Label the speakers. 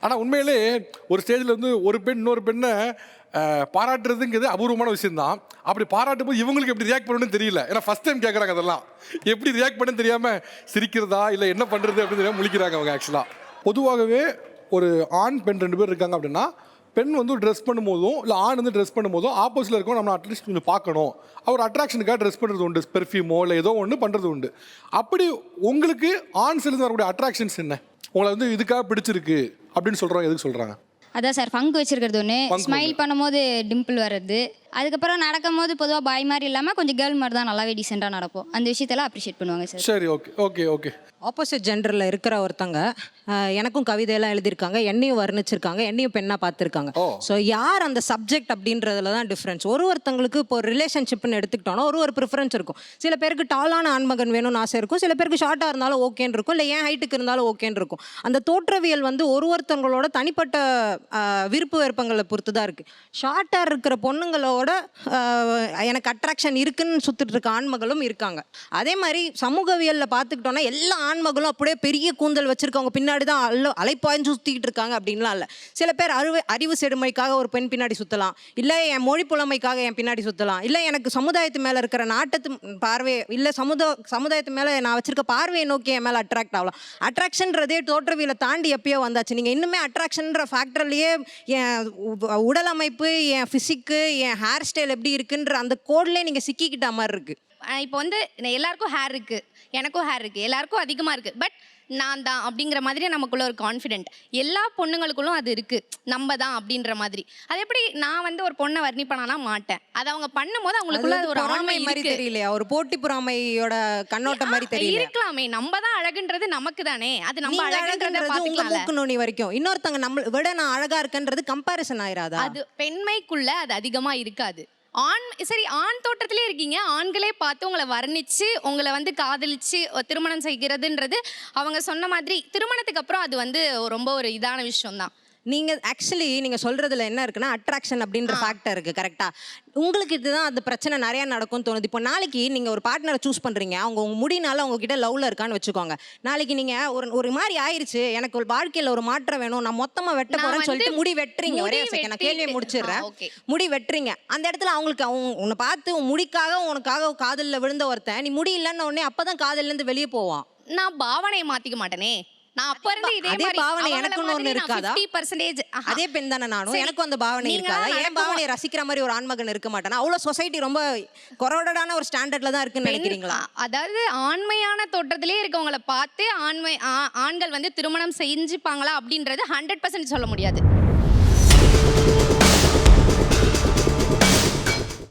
Speaker 1: ஆனால் உண்மையிலே ஒரு ஸ்டேஜில் வந்து ஒரு பெண் இன்னொரு பெண்ணை பாராட்டுறதுங்கிறது அபூர்வமான விஷயம்தான். அப்படி பாராட்டும் போது இவங்களுக்கு எப்படி ரியாக்ட் பண்ணணும்னு தெரியல. ஏன்னா ஃபர்ஸ்ட் டைம் கேட்குறாங்க, அதெல்லாம் எப்படி ரியாக்ட் பண்ணு தெரியாமல் சிரிக்கிறதா இல்லை என்ன பண்ணுறது அப்படின்னு தெரியாமல் முழிக்கிறாங்க அவங்க. ஆக்சுவலாக பொதுவாகவே ஒரு ஆண் பெண் 2 பேர் இருக்காங்க அப்படின்னா, பெண் வந்து ட்ரெஸ் பண்ணும்போதும் இல்லை ஆண் வந்து ட்ரெஸ் பண்ணும்போதும் ஆப்போசிட்டில் இருக்கோம் நம்ம அட்லீஸ்ட் கொஞ்சம் பார்க்கணும். அவர் அட்ராக்ஷனுக்காக ட்ரெஸ் பண்ணுறது உண்டு, பெர்ஃப்யூமோ இல்லை ஏதோ ஒன்று பண்ணுறது உண்டு. அப்படி உங்களுக்கு ஆண் சிலது வரக்கூடிய அட்ராக்ஷன்ஸ் என்ன? உங்களை வந்து இதுக்காக பிடிச்சிருக்கு அப்படின்னு சொல்கிறாங்க, எதுக்கு சொல்கிறாங்க?
Speaker 2: அதான் சார், ஃபங்க் வச்சிருக்கிறது ஒன்று, ஸ்மைல் பண்ணும்போது டிம்பிள் வர்றது, அதுக்கப்புறம் நடக்கும் போது பொதுவாக பாய் மாதிரி இல்லாமல் கொஞ்சம் கேர்ள் மாதிரி தான் நல்லாவே டீசெண்டாக நடப்போம். அந்த விஷயத்தெல்லாம் அப்ரிஷியேட் பண்ணுவாங்க சார்.
Speaker 1: சரி, ஓகே ஓகே ஓகே.
Speaker 3: ஆப்போசிட் ஜெண்டரில் இருக்கிற ஒருத்தங்க எனக்கும் கவிதையெல்லாம் எழுதியிருக்காங்க, என்னையும் வர்ணிச்சிருக்காங்க, என்னையும் பெண்ணாக பார்த்துருக்காங்க. ஸோ யார் அந்த சப்ஜெக்ட் அப்படின்றதுல தான் டிஃப்ரென்ஸ். ஒருத்தங்களுக்கு இப்போ ரிலேஷன்ஷிப்னு எடுத்துக்கிட்டோன்னா ஒரு ப்ரிஃபரன்ஸ் இருக்கும். சில பேருக்கு டாலான ஆண்மகன் வேணும்னு ஆசை இருக்கும், சில பேருக்கு ஷார்ட்டாக இருந்தாலும் ஓகேன்னு இருக்கும், இல்லை ஏன் ஹைட்டுக்கு இருந்தாலும் ஓகேன்னு இருக்கும். அந்த தோற்றவியல் வந்து ஒருத்தங்களோட தனிப்பட்ட விருப்பு வெறுப்பங்களை பொறுத்து தான் இருக்குது. ஷார்ட்டாக இருக்கிற பொண்ணுங்களோட எனக்கு அட்ராக்ஷன் இருக்குன்னு சுற்றிட்டு இருக்க ஆண்மகளும் இருக்காங்க. அதே மாதிரி சமூகவியலில் பார்த்துக்கிட்டோன்னா எல்லா ஆண்மகளும் அப்படியே பெரிய கூந்தல் வச்சுருக்கவங்க பின்னாடி தான் அலைப்பாய்ஞ்சு சுற்றிக்கிட்டு இருக்காங்க அப்படின்லாம் இல்லை. சில பேர் அறிவு செடுமைக்காக ஒரு பெண் பின்னாடி சுற்றலாம், இல்லை என் மொழி புலமைக்காக என் பின்னாடி சுற்றலாம், இல்லை எனக்கு சமுதாயத்து மேலே இருக்கிற நாட்டத்து பார்வை, இல்லை சமுதாயத்து மேலே நான் வச்சிருக்க பார்வையை நோக்கி என் மேலே அட்ராக்ட் ஆகலாம். அட்ராக்ஷன்றதே தோற்றவியலை தாண்டி எப்பயோ வந்தாச்சு. நீங்கள் இன்னுமே அட்ராக்ஷன்ற ஃபேக்டர்லேயே என் உடல் அமைப்பு, என் ஃபிசிக்கு, என் ஹேர் ஸ்டைல் எப்படி இருக்குன்ற அந்த கோட்லேயே நீங்கள் சிக்கிக்கிட்ட மாதிரி இருக்குது.
Speaker 4: இப்போ வந்து எல்லாருக்கும் ஹேர் இருக்குது, எனக்கும் ஹேர் இருக்குது, எல்லாருக்கும் அதிகமாக இருக்குது. பட் நான் தான் அப்படிங்கிற மாதிரி நமக்குள்ள ஒரு கான்ஃபிடென்ட் எல்லா பொண்ணுங்களுக்குள்ளும் அது இருக்குது, நம்ம தான் அப்படின்ற மாதிரி. அது எப்படி நான் வந்து ஒரு பொண்ணை வர்ணிப்பனானா மாட்டேன், அது அவங்க பண்ணும்போது அவங்களுக்குள்ள ஒரு ஆண்மை
Speaker 3: மாதிரி தெரியலையா, ஒரு போட்டி பொறாமையோட கண்ணோட்டம் மாதிரி தெரியல.
Speaker 4: இருக்கலாமே, நம்ம தான் அழகுன்றது நமக்கு தானே, அது நம்ம அழகுன்றது
Speaker 3: உங்க மூக்கு நுனி வரைக்கும். இன்னொருத்தங்க நம்ம விட நான் அழகா இருக்கன்றது கம்பாரிசன் ஆயிராதா?
Speaker 4: அது பெண்மைக்குள்ள அது அதிகமா இருக்காது. ஆண் தோற்றத்திலே இருக்கீங்க, ஆண்களே பார்த்து உங்களை வர்ணிச்சு உங்களை வந்து காதலிச்சு திருமணம் செய்கிறதுன்றது அவங்க சொன்ன மாதிரி திருமணத்துக்கு அப்புறம் அது வந்து ரொம்ப ஒரு இதான விஷயம் தான்.
Speaker 3: நீங்கள் ஆக்சுவலி நீங்கள் சொல்கிறதுல என்ன இருக்குன்னா அட்ராக்ஷன் அப்படின்ற ஃபேக்டர் இருக்குது. கரெக்டாக உங்களுக்கு இதுதான் அந்த பிரச்சனை நிறையா நடக்கும்னு தோணுது. இப்போ நாளைக்கு நீங்கள் ஒரு பார்ட்னரை சூஸ் பண்ணுறீங்க, அவங்க முடினால உங்ககிட்ட லவ்வில் இருக்கான்னு வச்சுக்கோங்க. நாளைக்கு நீங்கள் ஒரு மாதிரி ஆயிடுச்சு, எனக்கு ஒரு வாழ்க்கையில் ஒரு மாற்றம் வேணும், நான் மொத்தமாக வெட்ட போகிறேன்னு சொல்லிட்டு முடி வெட்டுறீங்க. ஒரே செகண்ட் நான் கேள்வியை முடிச்சிடுறேன். முடி வெட்டுறீங்க, அந்த இடத்துல அவங்களுக்கு உன்னை பார்த்து முடிக்காக உனக்காக காதலில் விழுந்த ஒருத்தன் நீ முடி இல்லைன்னு உடனே அப்போ தான் காதல்லேருந்து வெளியே போவான்.
Speaker 4: நான் பாவனையை மாற்றிக்க மாட்டேனே, நான் அப்ப இருந்து இதே
Speaker 3: பாவனை எனக்குன்னு ஒண்ணு இருக்காதா?
Speaker 4: 50%
Speaker 3: அதே பெண் தானே நானும், எனக்கும் அந்த பாவனை இருக்காதா? என் பாவனையை ரசிக்கிற மாதிரி ஒரு ஆண்மகன் இருக்க மாட்டானா? அவ்வளவு சொசைட்டி ரொம்ப கொரோடான ஒரு ஸ்டாண்டர்ட்ல தான் இருக்குன்னு நினைக்கிறீங்களா?
Speaker 4: அதாவது ஆண்மையான தோற்றத்திலே இருக்கவங்களை பார்த்து ஆண்கள் வந்து திருமணம் செஞ்சுப்பாங்களா அப்படின்றது 100% சொல்ல முடியாது.